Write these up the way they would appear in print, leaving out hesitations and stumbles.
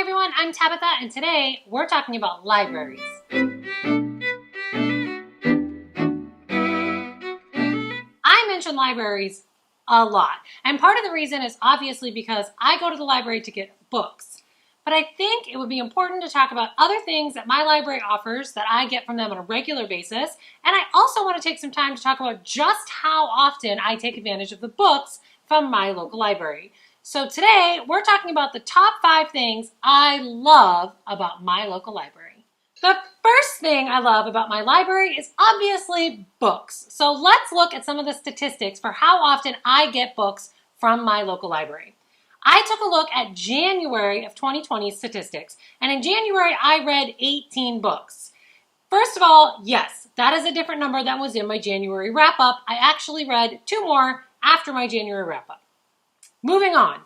everyone, I'm Tabitha, and today we're talking about libraries. I mention libraries a lot, and part of the reason is obviously because I go to the library to get books. But I think it would be important to talk about other things that my library offers that I get from them on a regular basis, and I also want to take some time to talk about just how often I take advantage of the books from my local library. So today, we're talking about the top 5 things I love about my local library. The first thing I love about my library is obviously books. So let's look at some of the statistics for how often I get books from my local library. I took a look at January of 2020 statistics, and in January, I read 18 books. First of all, yes, that is a different number than was in my January wrap-up. I actually read 2 more after my January wrap-up. Moving on.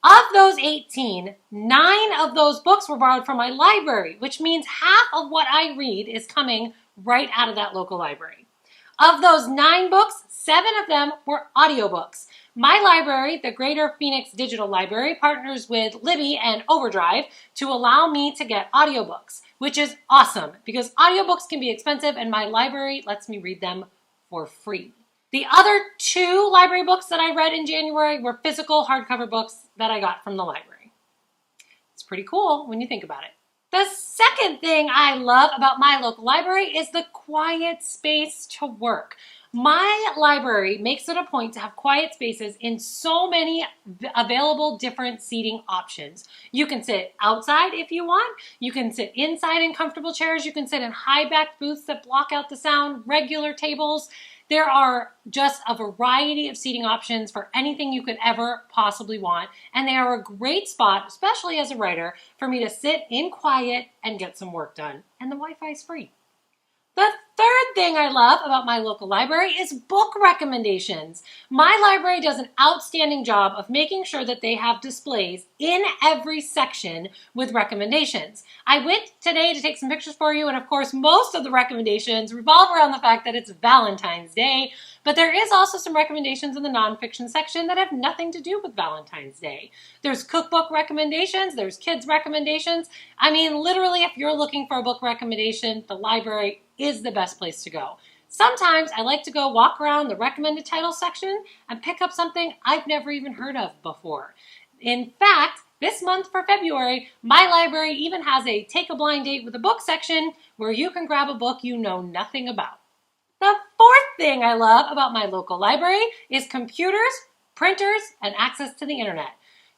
Of those 18, 9 of those books were borrowed from my library, which means half of what I read is coming right out of that local library. Of those 9 books, 7 of them were audiobooks. My library, the Greater Phoenix Digital Library, partners with Libby and Overdrive to allow me to get audiobooks, which is awesome because audiobooks can be expensive and my library lets me read them for free. The other 2 library books that I read in January were physical hardcover books that I got from the library. It's pretty cool when you think about it. The second thing I love about my local library is the quiet space to work. My library makes it a point to have quiet spaces in so many available different seating options. You can sit outside if you want. You can sit inside in comfortable chairs. You can sit in high-backed booths that block out the sound, regular tables. There are just a variety of seating options for anything you could ever possibly want, and they are a great spot, especially as a writer, for me to sit in quiet and get some work done. And the Wi-Fi is free. The third thing I love about my local library is book recommendations. My library does an outstanding job of making sure that they have displays in every section with recommendations. I went today to take some pictures for you, and of course most of the recommendations revolve around the fact that it's Valentine's Day, but there is also some recommendations in the nonfiction section that have nothing to do with Valentine's Day. There's cookbook recommendations, there's kids recommendations. I mean, literally, if you're looking for a book recommendation, the library is the best place to go. Sometimes I like to go walk around the recommended title section and pick up something I've never even heard of before. In fact, this month for February, my library even has a take a blind date with a book section where you can grab a book you know nothing about. The fourth thing I love about my local library is computers, printers, and access to the internet.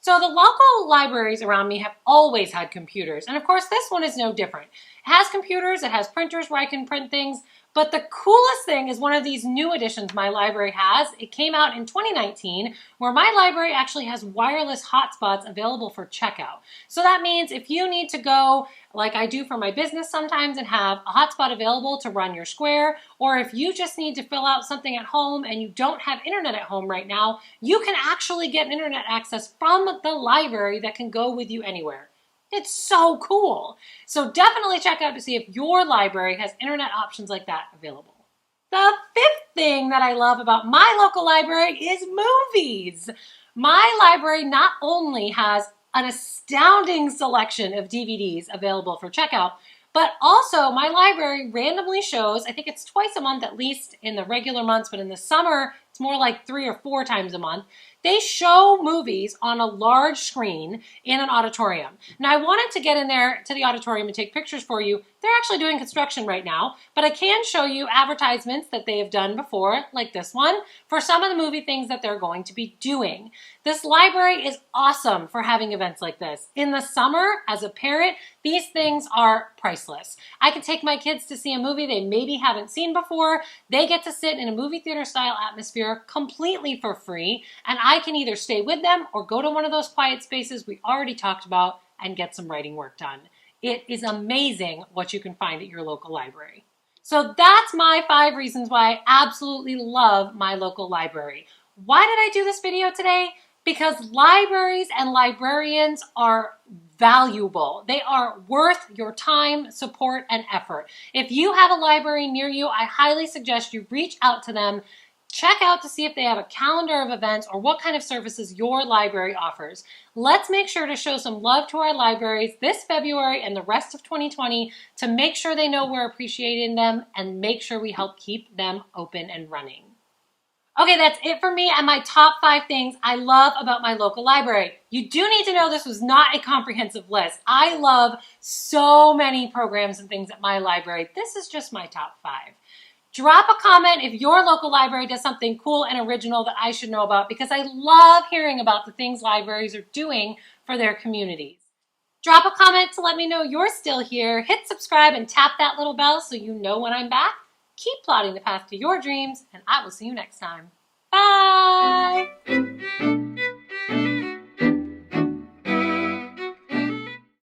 So the local libraries around me have always had computers, and of course this one is no different. It has computers, it has printers where I can print things, but the coolest thing is one of these new additions my library has. It came out in 2019, where my library actually has wireless hotspots available for checkout. So that means if you need to go, like I do for my business sometimes, and have a hotspot available to run your Square, or if you just need to fill out something at home and you don't have internet at home right now, you can actually get internet access from the library that can go with you anywhere. It's so cool. So definitely check out to see if your library has internet options like that available. The fifth thing that I love about my local library is movies. My library not only has an astounding selection of DVDs available for checkout, but also my library randomly shows, I think it's twice a month at least in the regular months, but in the summer it's more like 3 or 4 times a month. They show movies on a large screen in an auditorium. Now I wanted to get in there to the auditorium and take pictures for you. They're actually doing construction right now, but I can show you advertisements that they have done before, like this one, for some of the movie things that they're going to be doing. This library is awesome for having events like this. In the summer, as a parent, these things are priceless. I can take my kids to see a movie they maybe haven't seen before. They get to sit in a movie theater style atmosphere completely for free, and I can either stay with them or go to one of those quiet spaces we already talked about and get some writing work done. It is amazing what you can find at your local library. So that's my 5 reasons why I absolutely love my local library. Why did I do this video today? Because libraries and librarians are valuable. They are worth your time, support, and effort. If you have a library near you, I highly suggest you reach out to them. Check out to see if they have a calendar of events or what kind of services your library offers. Let's make sure to show some love to our libraries this February and the rest of 2020 to make sure they know we're appreciating them and make sure we help keep them open and running. Okay, that's it for me and my top 5 things I love about my local library. You do need to know this was not a comprehensive list. I love so many programs and things at my library. This is just my top 5. Drop a comment if your local library does something cool and original that I should know about, because I love hearing about the things libraries are doing for their communities. Drop a comment to let me know you're still here. Hit subscribe and tap that little bell so you know when I'm back. Keep plotting the path to your dreams, and I will see you next time. Bye!